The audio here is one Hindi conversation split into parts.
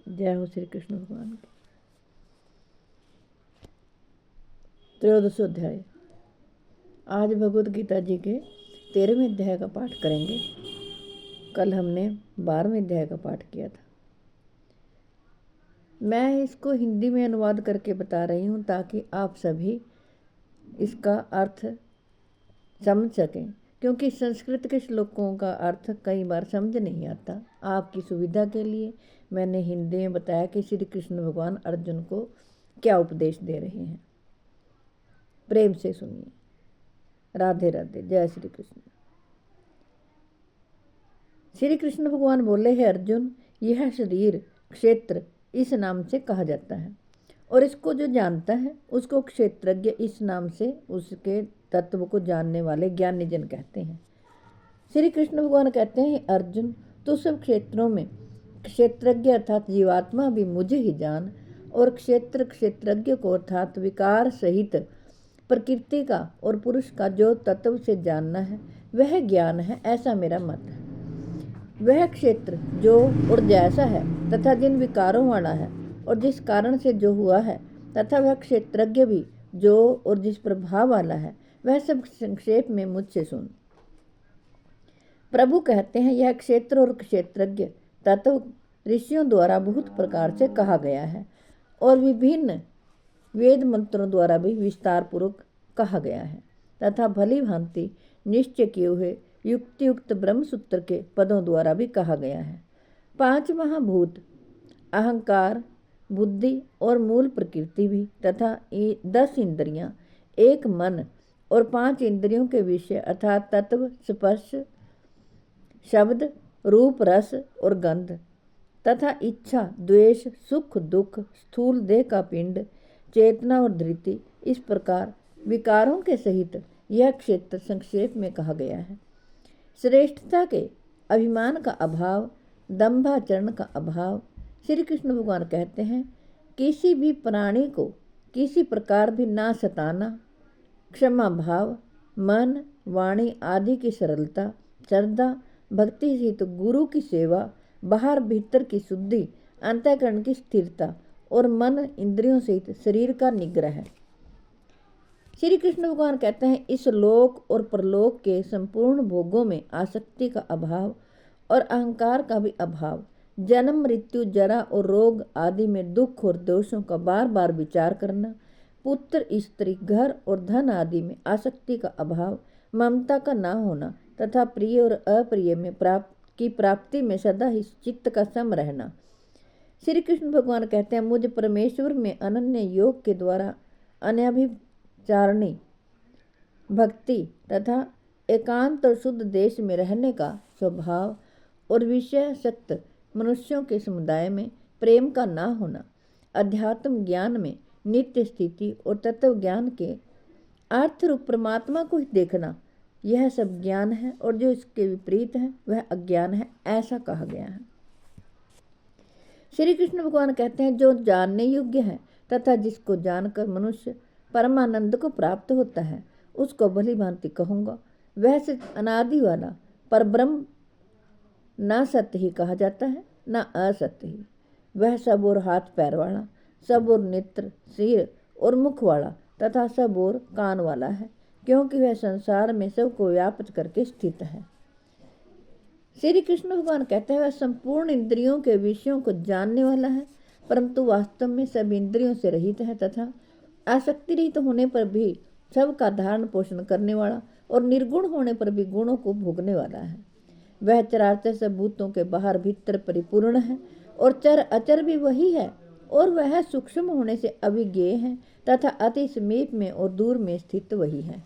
जय हो श्री कृष्ण भगवान की। 13वां अध्याय। आज भगवद गीता जी के 13वें अध्याय का पाठ करेंगे। कल हमने 12वें अध्याय का पाठ किया था। मैं इसको हिंदी में अनुवाद करके बता रही हूँ ताकि आप सभी इसका अर्थ समझ सकें, क्योंकि संस्कृत के श्लोकों का अर्थ कई बार समझ नहीं आता। आपकी सुविधा के लिए मैंने हिंदी में बताया कि श्री कृष्ण भगवान अर्जुन को क्या उपदेश दे रहे हैं। प्रेम से सुनिए। राधे राधे। जय श्री कृष्ण। श्री कृष्ण भगवान बोले हैं, अर्जुन, यह शरीर क्षेत्र इस नाम से कहा जाता है और इसको जो जानता है उसको क्षेत्रज्ञ इस नाम से उसके तत्व को जानने वाले ज्ञानी जन कहते हैं। श्री कृष्ण भगवान कहते हैं, अर्जुन, तो सब क्षेत्रों में क्षेत्रज्ञ अर्थात जीवात्मा भी मुझे ही जान और क्षेत्रज्ञ को अर्थात विकार सहित प्रकृति का और पुरुष का जो तत्व से जानना है वह ज्ञान है, ऐसा मेरा मत है। वह क्षेत्र जो और जैसा है तथा जिन विकारों वाला है और जिस कारण से जो हुआ है तथा वह क्षेत्रज्ञ भी जो और जिस प्रभाव वाला है, वह सब संक्षेप में मुझसे सुन। प्रभु कहते हैं, यह क्षेत्र और क्षेत्रज्ञ तत्व ऋषियों द्वारा बहुत प्रकार से कहा गया है और विभिन्न वेद मंत्रों द्वारा भी विस्तार पूर्वक कहा गया है तथा भली भांति निश्चय किए हुए युक्तियुक्त ब्रह्मसूत्र के पदों द्वारा भी कहा गया है। 5 महाभूत, अहंकार, बुद्धि और मूल प्रकृति भी तथा 10 इंद्रियां, 1 मन और 5 इंद्रियों के विषय अर्थात तत्व स्पर्श, शब्द, रूप, रस और गंध तथा इच्छा, द्वेष, सुख, दुख, स्थूल देह का पिंड, चेतना और धृति, इस प्रकार विकारों के सहित यह क्षेत्र संक्षेप में कहा गया है। श्रेष्ठता के अभिमान का अभाव, दंभाचरण का अभाव। श्री कृष्ण भगवान कहते हैं, किसी भी प्राणी को किसी प्रकार भी ना सताना, क्षमा भाव, मन, वाणी आदि की सरलता, श्रद्धा, भक्ति सहित गुरु की सेवा, बाहर भीतर की शुद्धि, अंतःकरण की स्थिरता और मन इंद्रियों सहित शरीर का निग्रह है। श्री कृष्ण भगवान कहते हैं, इस लोक और परलोक के संपूर्ण भोगों में आसक्ति का अभाव और अहंकार का भी अभाव, जन्म, मृत्यु, जरा और रोग आदि में दुख और दोषों का बार बार विचार करना, पुत्र, स्त्री, घर और धन आदि में आसक्ति का अभाव, ममता का ना होना तथा प्रिय और अप्रिय में प्राप्ति में सदा ही चित्त का सम रहना। श्री कृष्ण भगवान कहते हैं, मुझ परमेश्वर में अनन्य योग के द्वारा अनभिचारिणी भक्ति तथा एकांत और शुद्ध देश में रहने का स्वभाव और विषय सक्त मनुष्यों के समुदाय में प्रेम का ना होना, अध्यात्म ज्ञान में नित्य स्थिति और तत्व ज्ञान के अर्थ रूप परमात्मा को ही देखना, यह सब ज्ञान है और जो इसके विपरीत है वह अज्ञान है, ऐसा कहा गया है। श्री कृष्ण भगवान कहते हैं, जो जानने योग्य है तथा जिसको जानकर मनुष्य परमानंद को प्राप्त होता है उसको भली भांति कहूँगा। वह से अनादि वाला पर ब्रह्म ना सत्य ही कहा जाता है ना असत्य ही। वह सब और हाथ पैर वाला, सब और नेत्र, सिर और मुख वाला तथा सब और कान वाला है, क्योंकि वह संसार में सबको व्याप्त करके स्थित है। श्री कृष्ण भगवान कहते हैं, वह संपूर्ण इंद्रियों के विषयों को जानने वाला है, परंतु वास्तव में सब इंद्रियों से रहित है तथा आसक्ति रहित होने पर भी सबका धारण पोषण करने वाला और निर्गुण होने पर भी गुणों को भोगने वाला है। वह चराचर सब भूतों के बाहर भीतर परिपूर्ण है और चर अचर भी वही है और वह सूक्ष्म होने से अभिज्ञेय है तथा अति समीप में और दूर में स्थित वही है।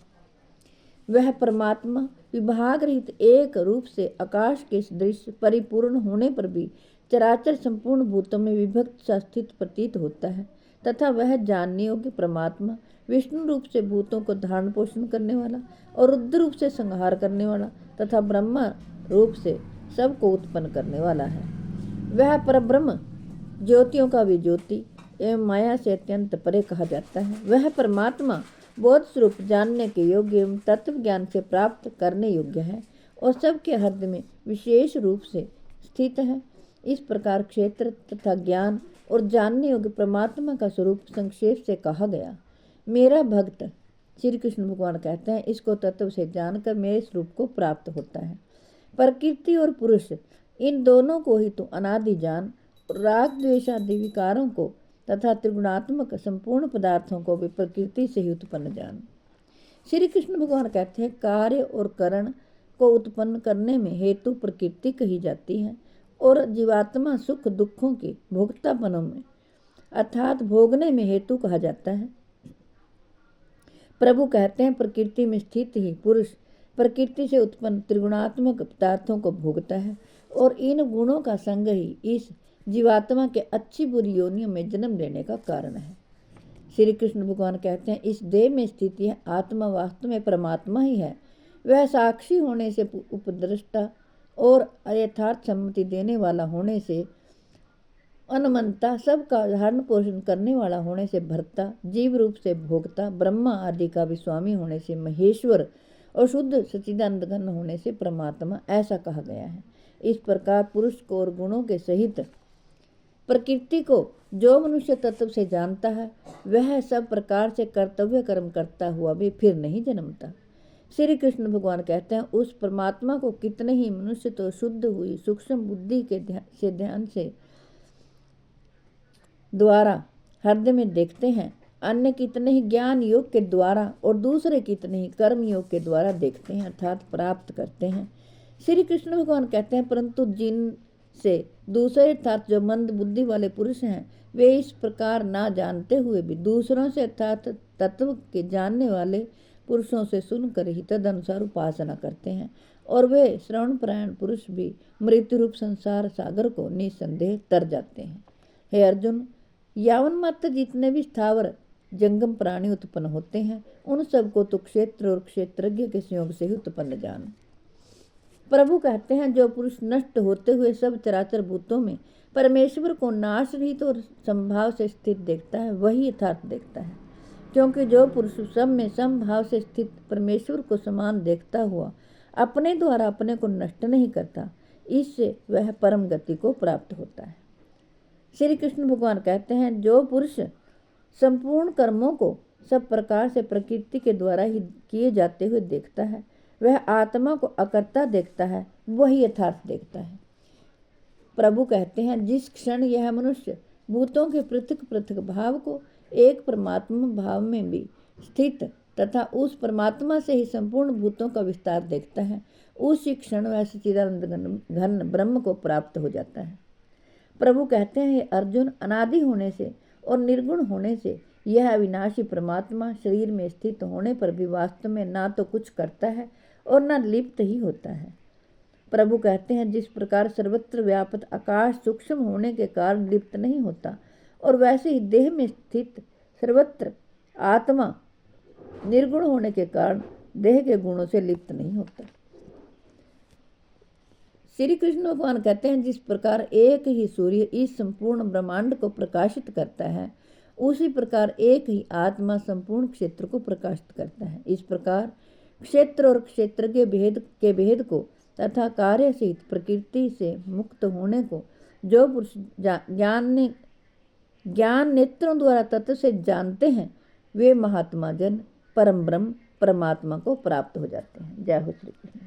वह परमात्मा विभाग रहित एक रूप से आकाश के सदृश परिपूर्ण होने पर भी चराचर संपूर्ण भूतों में विभक्त सा स्थित प्रतीत होता है तथा वह जानने योग्य परमात्मा विष्णु रूप से भूतों को धारण पोषण करने वाला और रुद्र रूप से संहार करने वाला तथा ब्रह्मा रूप से सबको उत्पन्न करने वाला है। वह परब्रह्म ज्योतियों का भी ज्योति एवं माया से अत्यंत परे कहा जाता है। वह परमात्मा बोध स्वरूप जानने के योग्य एवं तत्व ज्ञान से प्राप्त करने योग्य है और सबके हृदय में विशेष रूप से स्थित है इस प्रकार क्षेत्र तथा ज्ञान और जानने योग्य परमात्मा का स्वरूप संक्षेप से कहा गया। मेरा भक्त, श्री कृष्ण भगवान कहते हैं, इसको तत्व से जानकर मेरे स्वरूप को प्राप्त होता है। प्रकृति और पुरुष, इन दोनों को ही तो अनादि जान, राग द्वेष आदि विकारों को तथा त्रिगुणात्मक संपूर्ण पदार्थों को भी प्रकृति से ही उत्पन्न जान। श्री कृष्ण भगवान कहते हैं, कार्य और करण को उत्पन्न करने में हेतु प्रकृति कही जाती है और जीवात्मा सुख दुखों के भोक्तापनों में अर्थात भोगने में हेतु कहा जाता है। प्रभु कहते हैं, प्रकृति में स्थित ही पुरुष प्रकृति से उत्पन्न त्रिगुणात्मक पदार्थों को भोगता है और इन गुणों का संग ही इस जीवात्मा के अच्छी बुरी योनियों में जन्म लेने का कारण है। श्री कृष्ण भगवान कहते हैं, इस देह में स्थित यह आत्मा वास्तव में परमात्मा ही है। वह साक्षी होने से उपद्रष्टा और यथार्थ सम्मति देने वाला होने से अनमनता, सबका धारण पोषण करने वाला होने से भर्ता, जीव रूप से भोक्ता, ब्रह्मा आदि का भी स्वामी होने से महेश्वर और शुद्ध सच्चिदानंद घन होने से परमात्मा, ऐसा कहा गया है। इस प्रकार पुरुष को और गुणों के सहित प्रकृति को जो मनुष्य तत्व से जानता है, वह सब प्रकार से कर्तव्य कर्म करता हुआ भी फिर नहीं जन्मता। श्री कृष्ण भगवान कहते हैं, उस परमात्मा को कितने ही मनुष्य तो शुद्ध हुई सूक्ष्म बुद्धि के ध्यान से द्वारा हृदय में देखते हैं, अन्य कितने ही ज्ञान योग के द्वारा और दूसरे कितने ही कर्म योग के द्वारा देखते हैं अर्थात प्राप्त करते हैं। श्री कृष्ण भगवान कहते हैं, परंतु जिनसे दूसरे अर्थात जो मंद बुद्धि वाले पुरुष हैं, वे इस प्रकार ना जानते हुए भी दूसरों से अर्थात तत्व के जानने वाले पुरुषों से सुनकर ही तदनुसार उपासना करते हैं और वे श्रवण परायण पुरुष भी मृत्यु रूप संसार सागर को निसंदेह तर जाते हैं। हे अर्जुन, यावन मात्र जितने भी स्थावर जंगम प्राणी उत्पन्न होते हैं, उन सबको तो क्षेत्र और क्षेत्रज्ञ के संयोग से ही उत्पन्न जान। प्रभु कहते हैं, जो पुरुष नष्ट होते हुए सब चराचर भूतों में परमेश्वर को नाश रहित और संभाव से स्थित देखता है, वही यथार्थ देखता है। क्योंकि जो पुरुष सब में समभाव से स्थित परमेश्वर को समान देखता हुआ अपने द्वारा अपने को नष्ट नहीं करता, इससे वह परम गति को प्राप्त होता है। श्री कृष्ण भगवान कहते हैं, जो पुरुष संपूर्ण कर्मों को सब प्रकार से प्रकृति के द्वारा ही किए जाते हुए देखता है, वह आत्मा को अकर्ता देखता है, वही यथार्थ देखता है। प्रभु कहते हैं, जिस क्षण यह मनुष्य भूतों के पृथक पृथक भाव को एक परमात्मा भाव में भी स्थित तथा उस परमात्मा से ही संपूर्ण भूतों का विस्तार देखता है, उसी क्षण वह सच्चिदानंद घन ब्रह्म को प्राप्त हो जाता है। प्रभु कहते हैं, हे अर्जुन, अनादि होने से और निर्गुण होने से यह अविनाशी परमात्मा शरीर में स्थित होने पर भी वास्तव में ना तो कुछ करता है और न लिप्त ही होता है। प्रभु कहते हैं, जिस प्रकार सर्वत्र व्याप्त आकाश सूक्ष्म होने के कारण लिप्त नहीं होता और वैसे ही देह में स्थित सर्वत्र आत्मा निर्गुण होने के कारण देह के गुणों से लिप्त नहीं होता। श्री कृष्ण भगवान कहते हैं, जिस प्रकार एक ही सूर्य इस संपूर्ण ब्रह्मांड को प्रकाशित करता है, उसी प्रकार एक ही आत्मा संपूर्ण क्षेत्र को प्रकाशित करता है। इस प्रकार क्षेत्र और क्षेत्र के भेद को तथा कार्य सहित प्रकृति से मुक्त होने को जो पुरुष ज्ञान नेत्रों द्वारा तत्व से जानते हैं, वे महात्मा जन परम ब्रह्म परमात्मा को प्राप्त हो जाते हैं। जय हो श्री कृष्ण।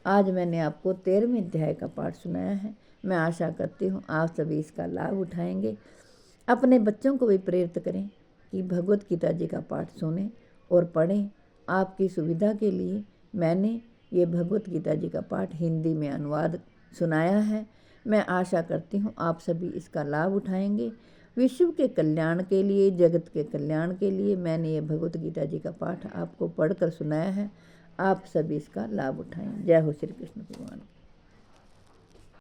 आज मैंने आपको 13वें अध्याय का पाठ सुनाया है। मैं आशा करती हूँ आप सभी इसका लाभ उठाएंगे। अपने बच्चों को भी प्रेरित करें कि भगवत गीता जी का पाठ सुनें और पढ़ें। आपकी सुविधा के लिए मैंने ये भगवत गीता जी का पाठ हिंदी में अनुवाद सुनाया है। मैं आशा करती हूँ आप सभी इसका लाभ उठाएंगे। विश्व के कल्याण के लिए, जगत के कल्याण के लिए मैंने ये भगवत गीता जी का पाठ आपको पढ़कर सुनाया है। आप सभी इसका लाभ उठाएं। जय हो श्री कृष्ण भगवान।